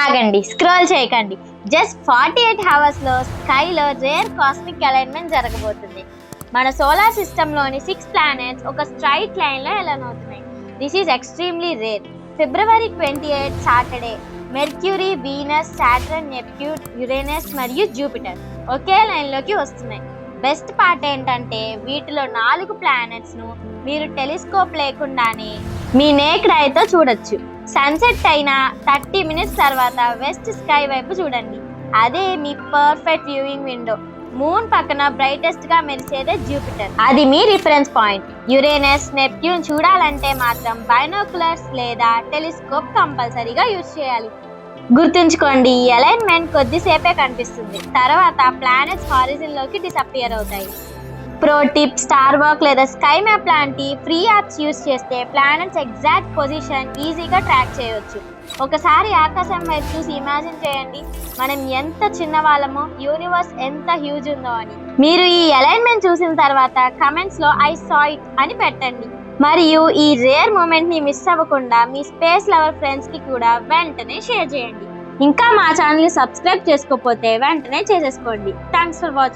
ఆగండి, స్క్రోల్ చేయకండి. జస్ట్ 48 అవర్స్లో స్కైలో రేర్ కాస్మిక్ అలైన్మెంట్ జరగబోతుంది. మన సోలార్ సిస్టంలోని 6 ప్లానెట్స్ ఒక స్ట్రైట్ లైన్లో అలైన్ అవుతున్నాయి. This is extremely rare. February 28 Saturday mercury, Venus, Saturn, Neptune, Uranus మరియు జూపిటర్ ఒకే లైన్లోకి వస్తున్నాయి. బెస్ట్ పార్ట్ ఏంటంటే వీటిలో 4 ప్లానెట్స్ను మీరు టెలిస్కోప్ లేకుండానే మీ నేక్డ్ ఐతో చూడొచ్చు. సన్సెట్ అయిన 30 మినిట్స్ తర్వాత వెస్ట్ స్కై వైపు చూడండి. అదే మీ పర్ఫెక్ట్ వ్యూయింగ్ విండో. మూన్ పక్కన బ్రైటెస్ట్ గా మెరిసేదే జూపిటర్, అది మీ రిఫరెన్స్ పాయింట్. యురేనస్, నెప్ట్యూన్ చూడాలంటే మాత్రం బైనోకులర్స్ లేదా టెలిస్కోప్ కంపల్సరీగా యూజ్ చేయాలి. గుర్తుంచుకోండి, ఈ అలైన్మెంట్ కొద్దిసేపే కనిపిస్తుంది, తర్వాత ప్లానెట్స్ హారిజన్ లోకి డిసపియర్ అవుతాయి. ప్రో టిప్: స్టార్ వాక్ లేదా స్కై మ్యాప్ లాంటి ఫ్రీ యాప్స్ యూజ్ చేస్తే ప్లానెట్స్ ఎగ్జాక్ట్ పొజిషన్ ఈజీగా ట్రాక్ చేయవచ్చు. ఒకసారి ఆకాశం వైపు చూసి ఇమాజిన్ చేయండి, మనం ఎంత చిన్నవాళ్ళమో, యూనివర్స్ ఎంత హ్యూజ్ ఉందో అని. మీరు ఈ అలైన్మెంట్ చూసిన తర్వాత కమెంట్స్ లో ఐ సా ఇట్ అని పెట్టండి. మరియు ఈ రేర్ మూమెంట్ ని మిస్ అవ్వకుండా మీ స్పేస్ లవర్ ఫ్రెండ్స్ కి కూడా వెంటనే షేర్ చేయండి. ఇంకా మా ఛానల్ ని సబ్స్క్రైబ్ చేసుకోకపోతే వెంటనే చేసేసుకోండి. Thanks for watching.